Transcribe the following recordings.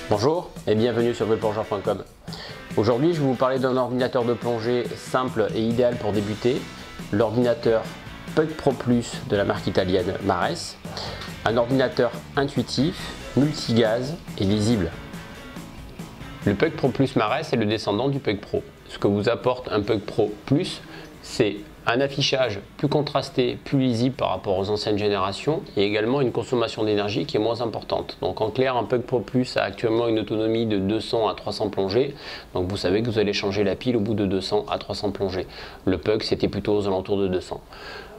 Bonjour et bienvenue sur webplongeur.com. Aujourd'hui, je vais vous parler d'un ordinateur de plongée simple et idéal pour débuter, l'ordinateur Pug Pro Plus de la marque italienne Mares. Un ordinateur intuitif, multigaz et lisible. Le Pug Pro Plus Mares est le descendant du Pug Pro. Ce que vous apporte un Pug Pro Plus, c'est un affichage plus contrasté, plus lisible par rapport aux anciennes générations et également une consommation d'énergie qui est moins importante. Donc en clair, un Pug Pro Plus a actuellement une autonomie de 200 à 300 plongées. Donc vous savez que vous allez changer la pile au bout de 200 à 300 plongées. Le Pug, c'était plutôt aux alentours de 200.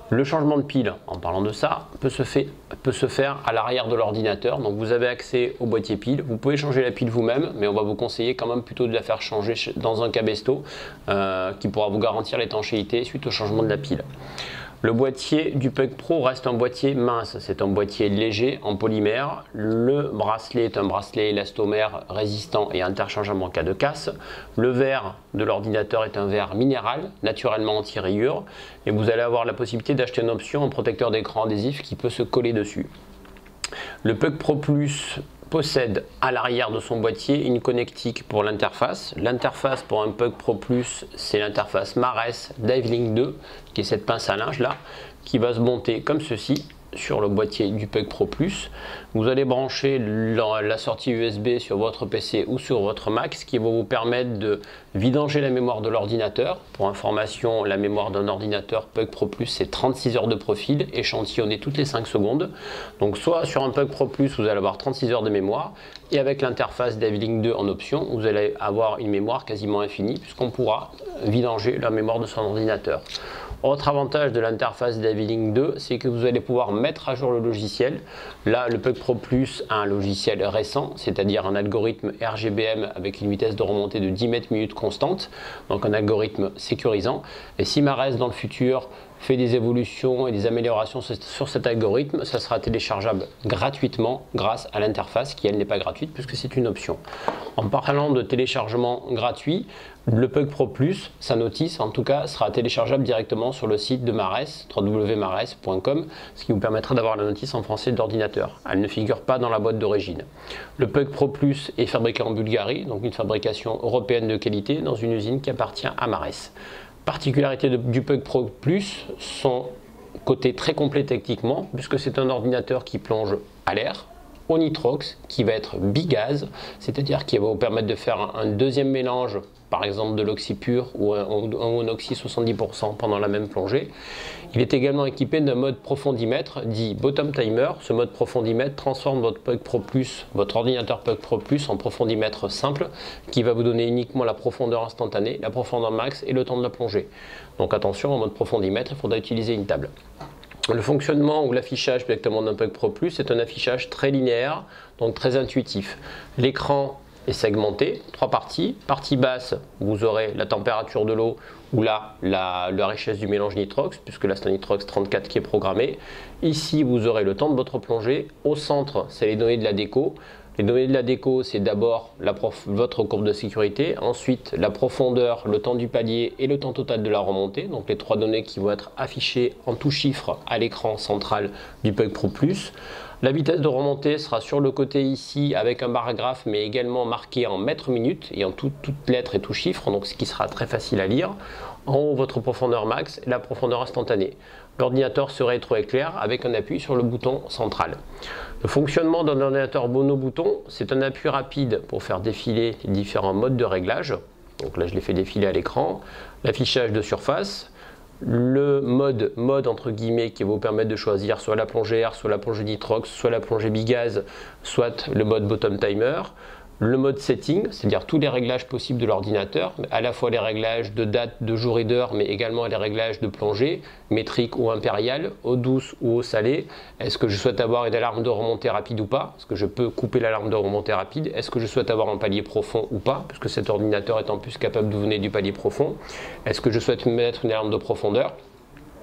Le changement de pile, en parlant de ça, peut se faire à l'arrière de l'ordinateur. Donc vous avez accès au boîtier pile. Vous pouvez changer la pile vous-même, mais on va vous conseiller quand même plutôt de la faire changer dans un cabesto qui pourra vous garantir l'étanchéité suite au changement de la pile. Le boîtier du Pug Pro reste un boîtier mince, c'est un boîtier léger en polymère. Le bracelet est un bracelet élastomère résistant et interchangeable en cas de casse. Le verre de l'ordinateur est un verre minéral, naturellement anti-rayures. Et vous allez avoir la possibilité d'acheter une option en protecteur d'écran adhésif qui peut se coller dessus. Le Pug Pro Plus possède à l'arrière de son boîtier une connectique pour l'interface. L'interface pour un Pug Pro Plus, c'est l'interface Mares Divelink 2, qui est cette pince à linge là, qui va se monter comme ceci sur le boîtier du Pug Pro Plus. Vous allez brancher la sortie USB sur votre PC ou sur votre Mac, ce qui va vous permettre de vidanger la mémoire de l'ordinateur. Pour information, la mémoire d'un ordinateur Pug Pro Plus, c'est 36 heures de profil, échantillonné toutes les 5 secondes. Donc soit sur un Pug Pro Plus, vous allez avoir 36 heures de mémoire, et avec l'interface Divelink 2 en option, vous allez avoir une mémoire quasiment infinie, puisqu'on pourra vidanger la mémoire de son ordinateur. Autre avantage de l'interface Divelink 2, c'est que vous allez pouvoir mettre à jour le logiciel. Là, le Pug Pro Plus a un logiciel récent, c'est-à-dire un algorithme RGBM avec une vitesse de remontée de 10 mètres minutes constante, donc un algorithme sécurisant. Et si Mares dans le futur fait des évolutions et des améliorations sur cet algorithme, ça sera téléchargeable gratuitement grâce à l'interface qui elle n'est pas gratuite puisque c'est une option. En parlant de téléchargement gratuit, le Pug Pro Plus, sa notice en tout cas, sera téléchargeable directement sur le site de Mares, www.mares.com, ce qui vous permettra d'avoir la notice en français d'ordinateur. Elle ne figure pas dans la boîte d'origine. Le Pug Pro Plus est fabriqué en Bulgarie, donc une fabrication européenne de qualité dans une usine qui appartient à Mares. Particularité du Pug Pro Plus, son côté très complet techniquement, puisque c'est un ordinateur qui plonge à l'air, au nitrox, qui va être bigaz, c'est-à-dire qui va vous permettre de faire un deuxième mélange, par exemple de l'oxy pur ou un oxy 70% pendant la même plongée. Il est également équipé d'un mode profondimètre dit bottom timer. Ce mode profondimètre transforme votre Pug Pro Plus, votre ordinateur Pug Pro Plus en profondimètre simple qui va vous donner uniquement la profondeur instantanée, la profondeur max et le temps de la plongée. Donc attention, en mode profondimètre, il faudra utiliser une table. Le fonctionnement ou l'affichage directement d'un Pug Pro Plus est un affichage très linéaire, donc très intuitif. L'écran est segmenté, 3 parties. Partie basse, vous aurez la température de l'eau ou là la richesse du mélange nitrox, puisque là c'est un nitrox 34 qui est programmé. Ici vous aurez le temps de votre plongée. Au centre, c'est les données de la déco. Les données de la déco, c'est d'abord votre courbe de sécurité, ensuite la profondeur, le temps du palier et le temps total de la remontée, donc les 3 données qui vont être affichées en tout chiffre à l'écran central du Pug Pro Plus. La vitesse de remontée sera sur le côté ici avec un paragraphe mais également marqué en mètres minutes et en toutes lettres et tout chiffre, donc ce qui sera très facile à lire. En haut, votre profondeur max et la profondeur instantanée. L'ordinateur se rétroéclaire avec un appui sur le bouton central. Le fonctionnement d'un ordinateur mono-bouton, c'est un appui rapide pour faire défiler les différents modes de réglage. Donc là, je les fais défiler à l'écran. L'affichage de surface. Le mode entre guillemets qui va vous permettre de choisir soit la plongée air, soit la plongée nitrox, soit la plongée bigaz, soit le mode bottom timer. Le mode setting, c'est-à-dire tous les réglages possibles de l'ordinateur, à la fois les réglages de date, de jour et d'heure, mais également les réglages de plongée, métrique ou impériale, eau douce ou eau salée. Est-ce que je souhaite avoir une alarme de remontée rapide ou pas? Est-ce que je peux couper l'alarme de remontée rapide? Est-ce que je souhaite avoir un palier profond ou pas? Puisque cet ordinateur est en plus capable de vous donner du palier profond. Est-ce que je souhaite mettre une alarme de profondeur?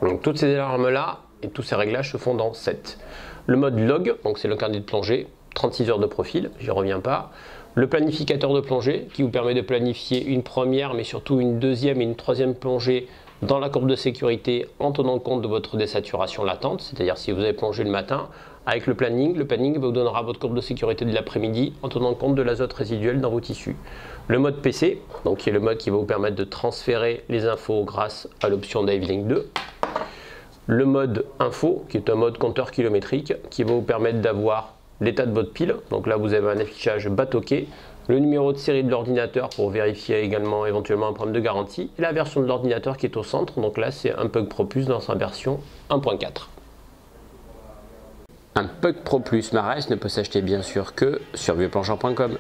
Donc toutes ces alarmes-là et tous ces réglages se font dans Set. Le mode log, donc c'est le carnet de plongée, 36 heures de profil, j'y reviens pas. Le planificateur de plongée qui vous permet de planifier une première mais surtout une deuxième et une troisième plongée dans la courbe de sécurité en tenant compte de votre désaturation latente, c'est-à-dire si vous avez plongé le matin, avec le planning vous donnera votre courbe de sécurité de l'après-midi en tenant compte de l'azote résiduel dans vos tissus. Le mode PC, donc qui est le mode qui va vous permettre de transférer les infos grâce à l'option Divelink 2. Le mode info, qui est un mode compteur kilométrique, qui va vous permettre d'avoir l'état de votre pile. Donc là, vous avez un affichage batoqué, le numéro de série de l'ordinateur pour vérifier également éventuellement un problème de garantie, et la version de l'ordinateur qui est au centre. Donc là, c'est un Pug Pro Plus dans sa version 1.4. Un Pug Pro Plus Mares ne peut s'acheter bien sûr que sur vieuxplongeurs.com.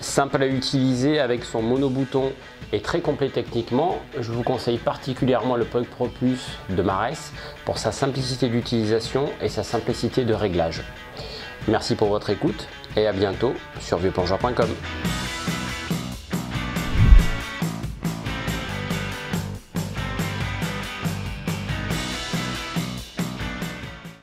Simple à utiliser avec son mono-bouton et très complet techniquement, je vous conseille particulièrement le Pug Pro Plus de Mares pour sa simplicité d'utilisation et sa simplicité de réglage. Merci pour votre écoute et à bientôt sur vieuxplongeurs.com.